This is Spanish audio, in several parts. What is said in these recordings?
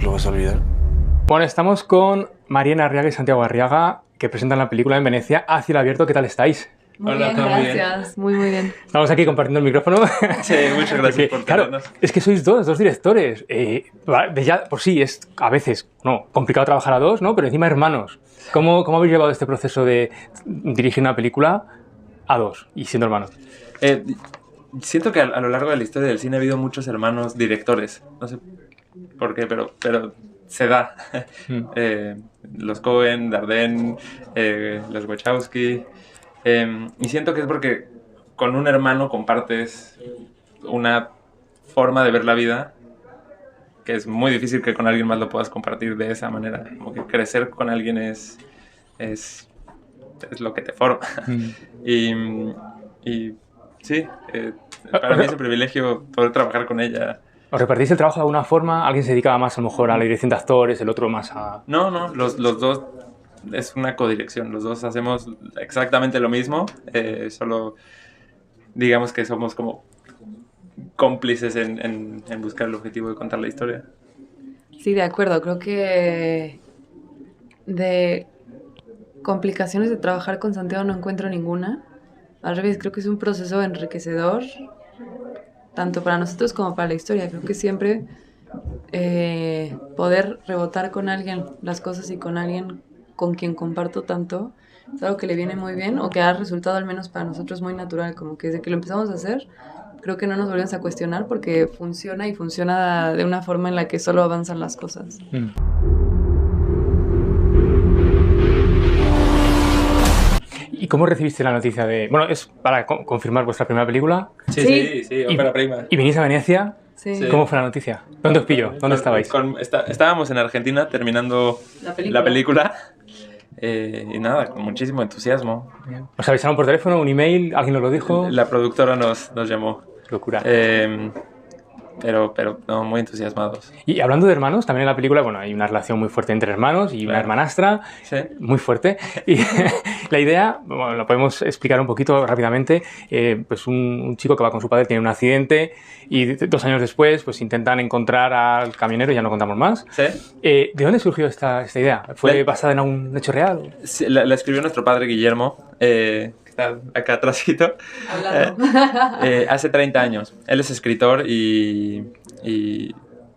lo vas a olvidar. Bueno, estamos con Mariana Arriaga y Santiago Arriaga, que presentan la película en Venecia, A Cielo Abierto. ¿Qué tal estáis? Muy bien, gracias. Muy bien. Estamos aquí compartiendo el micrófono. Sí, muchas gracias por tenernos. Claro, es que sois dos directores. Ya por sí es a veces complicado trabajar a dos, ¿no? Pero encima hermanos. ¿Cómo habéis llevado este proceso de dirigir una película a dos y siendo hermanos? Siento que a lo largo de la historia del cine ha habido muchos hermanos directores. No sé por qué, pero se da. Los Coen, Dardenne, los Wachowski. Y siento que es porque con un hermano compartes una forma de ver la vida que es muy difícil que con alguien más lo puedas compartir de esa manera. Como que crecer con alguien es lo que te forma. Y sí, para mí es un privilegio poder trabajar con ella. ¿Os repartís el trabajo de alguna forma? ¿Alguien se dedicaba más a lo mejor a la dirección de actores, el otro más a...? No, los dos es una codirección. Los dos hacemos exactamente lo mismo, solo digamos que somos como cómplices en buscar el objetivo de contar la historia. Sí, de acuerdo. Creo que de complicaciones de trabajar con Santiago no encuentro ninguna. Al revés, creo que es un proceso enriquecedor, tanto para nosotros como para la historia. Creo que siempre poder rebotar con alguien las cosas y con alguien con quien comparto tanto es algo que le viene muy bien o que ha resultado al menos para nosotros muy natural, como que desde que lo empezamos a hacer creo que no nos volvemos a cuestionar porque funciona y funciona de una forma en la que solo avanzan las cosas. ¿Y cómo recibiste la noticia de...? Bueno, es para confirmar vuestra primera película. Sí, ópera prima. ¿Y venís a Venecia? Sí. ¿Cómo fue la noticia? ¿Dónde os pilló? ¿Dónde estabais? Estábamos en Argentina terminando la película. Y nada, con muchísimo entusiasmo. ¿Os avisaron por teléfono, un email? ¿Alguien os lo dijo? La productora nos llamó. Locura. Pero no, muy entusiasmados. Y hablando de hermanos, también en la película, bueno, hay una relación muy fuerte entre hermanos y una hermanastra, ¿Sí? Muy fuerte. Y la idea, bueno, la podemos explicar un poquito rápidamente, pues un chico que va con su padre tiene un accidente y 2 años después pues intentan encontrar al camionero, ya no contamos más. ¿Sí? ¿De dónde surgió esta idea? ¿Fue basada en algún hecho real? Sí, la escribió nuestro padre Guillermo, que está acá atrásito, hace 30 años. Él es escritor y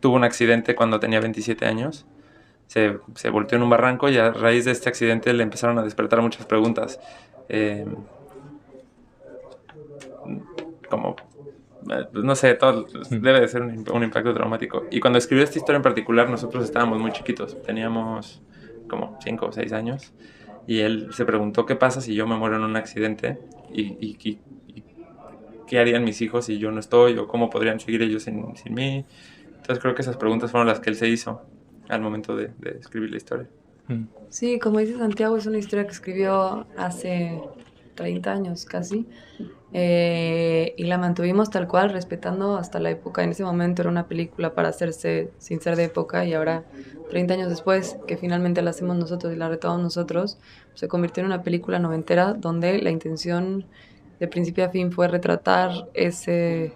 tuvo un accidente cuando tenía 27 años. Se volteó en un barranco y a raíz de este accidente le empezaron a despertar muchas preguntas. Como, no sé, todo debe de ser un impacto traumático. Y cuando escribió esta historia en particular, nosotros estábamos muy chiquitos. Teníamos como 5 o 6 años. Y él se preguntó qué pasa si yo me muero en un accidente y qué harían mis hijos si yo no estoy o cómo podrían seguir ellos sin mí. Entonces creo que esas preguntas fueron las que él se hizo al momento de escribir la historia. Sí, como dice Santiago, es una historia que escribió hace 30 años casi y la mantuvimos tal cual, respetando hasta la época. En ese momento era una película para hacerse sin ser de época y ahora 30 años después, que finalmente la hacemos nosotros y la retomamos nosotros, se convirtió en una película noventera donde la intención de principio a fin fue retratar ese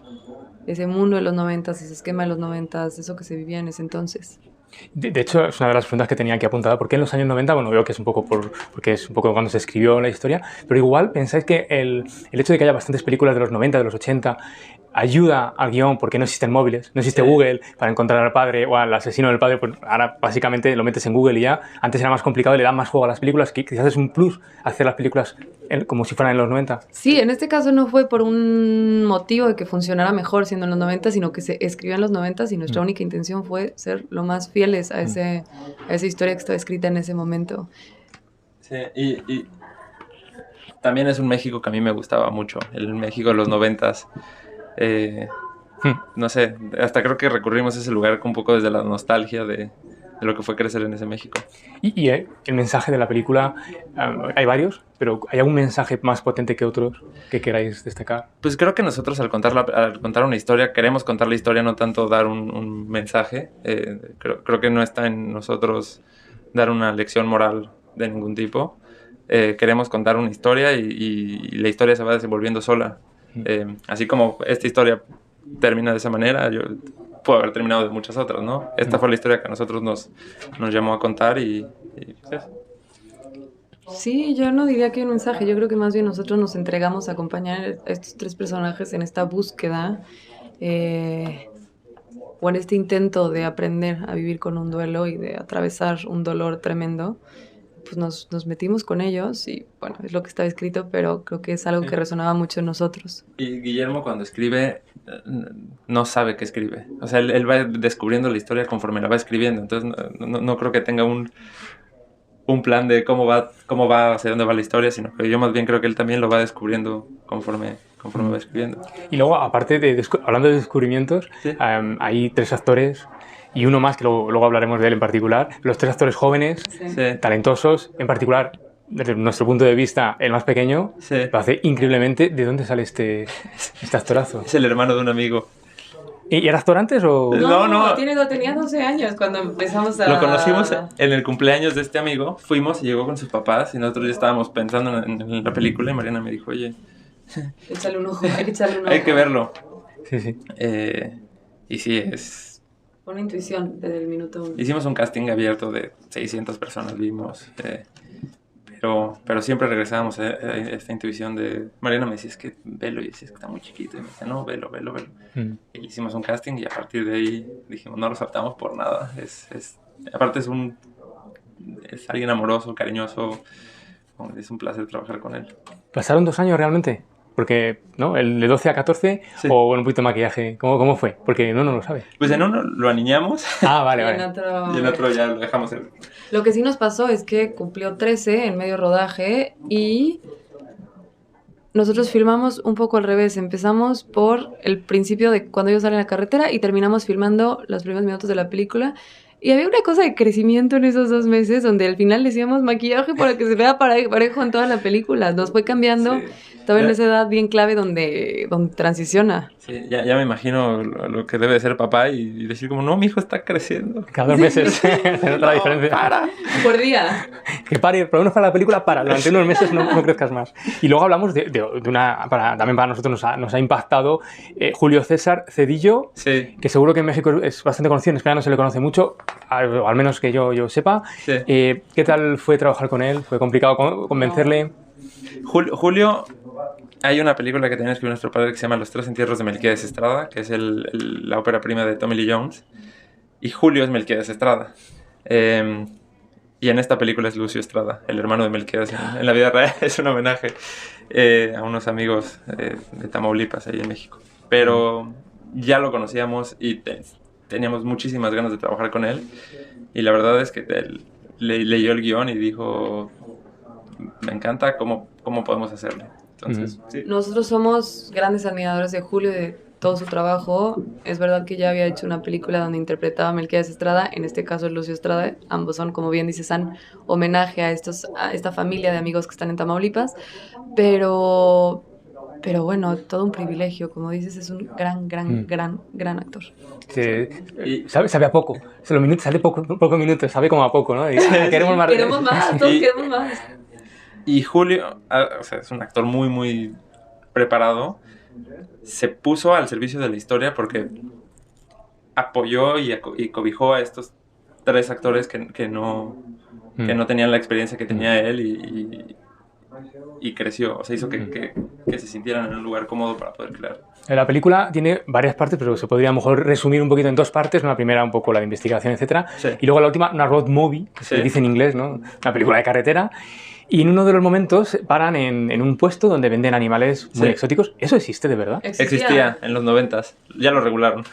mundo de los 90s, ese esquema de los 90s, eso que se vivía en ese entonces. De hecho, es una de las preguntas que tenía aquí apuntada. ¿Por qué en los años 90? Bueno, veo que es un poco porque es un poco cuando se escribió la historia, pero igual pensáis que el hecho de que haya bastantes películas de los 90, de los 80, ayuda al guión porque no existen móviles, no existe Google para encontrar al padre o al asesino del padre, pues ahora básicamente lo metes en Google y ya. Antes era más complicado y le dan más juego a las películas, que quizás es un plus hacer las películas como si fueran en los 90. Sí, en este caso no fue por un motivo de que funcionara mejor siendo en los 90, sino que se escribió en los 90 y nuestra única intención fue ser lo más fieles a esa historia que estaba escrita en ese momento. Sí, y también es un México que a mí me gustaba mucho, el México de los 90s. No sé, hasta creo que recurrimos a ese lugar un poco desde la nostalgia de lo que fue crecer en ese México. Y el mensaje de la película, hay varios, pero ¿hay algún mensaje más potente que otros que queráis destacar? Pues creo que nosotros al contar una historia, queremos contar la historia, no tanto dar un mensaje. Creo que no está en nosotros dar una lección moral de ningún tipo. Queremos contar una historia y la historia se va desenvolviendo sola. Así como esta historia termina de esa manera, pudo haber terminado de muchas otras, ¿no? Esta fue la historia que a nosotros nos llamó a contar y pues, Sí, yo no diría que hay un mensaje, yo creo que más bien nosotros nos entregamos a acompañar a estos tres personajes en esta búsqueda o en este intento de aprender a vivir con un duelo y de atravesar un dolor tremendo. Pues nos metimos con ellos y bueno, es lo que estaba escrito, pero creo que es algo que resonaba mucho en nosotros. Y Guillermo cuando escribe no sabe qué escribe. O sea, él va descubriendo la historia conforme la va escribiendo. Entonces no creo que tenga un plan de cómo va, hacia dónde va la historia, sino que yo más bien creo que él también lo va descubriendo conforme va escribiendo. Y luego, aparte hablando de descubrimientos, ¿sí? Hay tres actores y uno más, que luego hablaremos de él en particular. Los tres actores jóvenes, sí. Talentosos, en particular, desde nuestro punto de vista, el más pequeño, sí. Lo hace increíblemente. ¿De dónde sale este actorazo? Es el hermano de un amigo. ¿Y era actor antes o...? No. Tenía 12 años cuando empezamos a... Lo conocimos en el cumpleaños de este amigo. Fuimos y llegó con sus papás y nosotros ya estábamos pensando en la película y Mariana me dijo, oye... Échale un ojo, hay que echarle un ojo. Hay que verlo. Sí. Y sí, es... Una intuición desde el minuto 1. Hicimos un casting abierto de 600 personas, vimos... Pero siempre regresábamos a esta intuición de... Mariana me decía, es que velo, y decía, es que está muy chiquito. Y me decía, no, velo. Y le hicimos un casting y a partir de ahí dijimos, no lo saltamos por nada. Aparte es alguien amoroso, cariñoso. Es un placer trabajar con él. ¿Pasaron 2 años realmente? Porque, ¿no? El de 12 a 14, sí. O un poquito de maquillaje. ¿Cómo fue? Porque no lo sabe. Pues en uno lo aniñamos. Vale. Y en otro ya lo dejamos. Lo que sí nos pasó es que cumplió 13 en medio rodaje y nosotros filmamos un poco al revés. Empezamos por el principio de cuando ellos salen a la carretera y terminamos filmando los primeros minutos de la película. Y había una cosa de crecimiento en esos 2 meses donde al final le hacíamos maquillaje para que se vea parejo en toda la película. Nos fue cambiando. Sí. Estaba en esa edad bien clave donde transiciona. Sí, ya me imagino lo que debe de ser papá y decir como, no, mi hijo está creciendo. Cada 2 meses se nota la diferencia. Para. Por día. Que pare, por lo menos para la película, durante unos meses no crezcas más. Y luego hablamos de una, también para nosotros nos ha impactado Julio César Cedillo, sí. Que seguro que en México es bastante conocido, en España no se le conoce mucho, al menos que yo sepa. Sí. ¿Qué tal fue trabajar con él? ¿Fue complicado convencerle? Julio, hay una película que tenía escrito nuestro padre que se llama Los 3 entierros de Melquiades Estrada, que es la ópera prima de Tommy Lee Jones, y Julio es Melquiades Estrada. Y en esta película es Lucio Estrada, el hermano de Melquiades. En la vida real es un homenaje a unos amigos de Tamaulipas, ahí en México. Pero ya lo conocíamos y teníamos muchísimas ganas de trabajar con él. Y la verdad es que él leyó el guión y dijo, me encanta, ¿cómo podemos hacerlo? Entonces, sí. Nosotros somos grandes admiradores de Julio y de todo su trabajo. Es verdad que ya había hecho una película donde interpretaba a Melquiades Estrada, en este caso es Lucio Estrada. Ambos son, como bien dices, homenaje a esta familia de amigos que están en Tamaulipas. Pero bueno, todo un privilegio. Como dices, es un gran actor. Sí, sabe a poco. Sale pocos minutos, sabe como a poco, ¿no? Queremos más. Todos queremos más. Y Julio, o sea, es un actor muy, muy preparado. Se puso al servicio de la historia porque apoyó y cobijó a estos 3 actores que no tenían la experiencia que tenía él y creció. O sea, hizo que se sintieran en un lugar cómodo para poder crear. La película tiene varias partes, pero se podría a lo mejor resumir un poquito en 2 partes. Una primera un poco la de investigación, etcétera, sí. Y luego la última, una road movie, que se dice en inglés, ¿no? Una película de carretera. Y en uno de los momentos paran en un puesto donde venden animales muy exóticos. ¿Eso existe de verdad? Existía en los 90s. Ya lo regularon.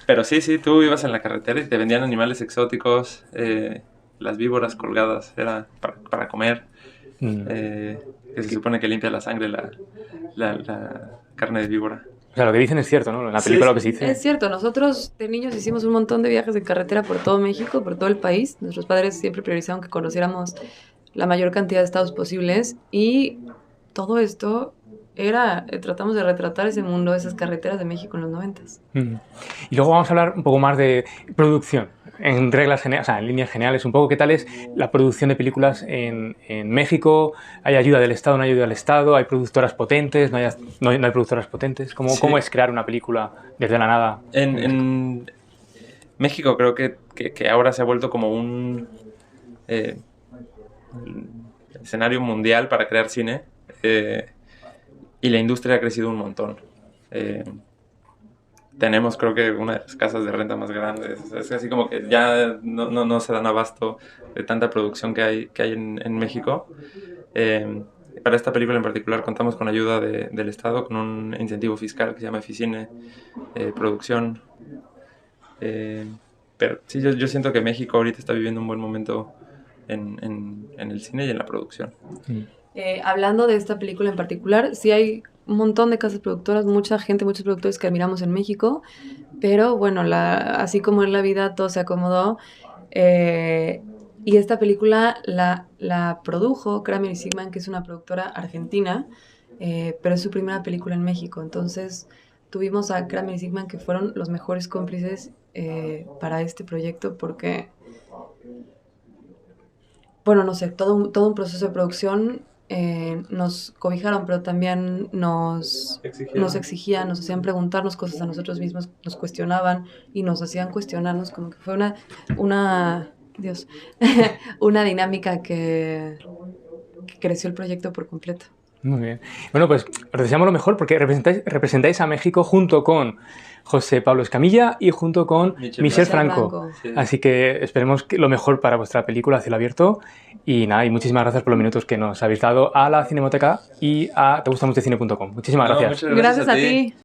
Pero sí, tú ibas en la carretera y te vendían animales exóticos, las víboras colgadas, era para comer. Que se supone que limpia la sangre la carne de víbora. O sea, lo que dicen es cierto, ¿no? En la película lo que se dice. Es cierto. Nosotros de niños hicimos un montón de viajes de carretera por todo México, por todo el país. Nuestros padres siempre priorizaron que conociéramos la mayor cantidad de estados posibles y todo esto tratamos de retratar ese mundo, esas carreteras de México en los 90s. Y luego vamos a hablar un poco más de producción. en reglas generales, o sea, en líneas generales, un poco, ¿qué tal es la producción de películas en México? ¿Hay ayuda del Estado, no hay ayuda del Estado? ¿Hay productoras potentes, no hay productoras potentes? ¿Cómo es crear una película desde la nada? En México creo que ahora se ha vuelto como un escenario mundial para crear cine, y la industria ha crecido un montón. Tenemos, creo que, una de las casas de renta más grandes. Es así como que ya no se dan abasto de tanta producción que hay en México. Para esta película en particular contamos con ayuda del Estado, con un incentivo fiscal que se llama Eficine Producción. Pero sí, yo siento que México ahorita está viviendo un buen momento en el cine y en la producción. Hablando de esta película en particular, sí hay un montón de casas productoras, mucha gente, muchos productores que admiramos en México, pero bueno, así como en la vida todo se acomodó, y esta película la produjo Kramer y Sigman, que es una productora argentina, pero es su primera película en México. Entonces tuvimos a Kramer y Sigman, que fueron los mejores cómplices para este proyecto, porque, bueno, no sé, todo un proceso de producción. Nos cobijaron, pero también nos exigían, nos hacían preguntarnos cosas a nosotros mismos, nos cuestionaban y nos hacían cuestionarnos, como que fue una dinámica que creció el proyecto por completo. Muy bien. Bueno, pues os deseamos lo mejor porque representáis a México junto con José Pablo Escamilla y junto con Michel Franco. Sí. Así que esperemos que lo mejor para vuestra película Cielo Abierto. Y nada, y muchísimas gracias por los minutos que nos habéis dado a la Cinemateca y a tegustamustecine.com. Muchísimas gracias. Muchas Gracias a ti.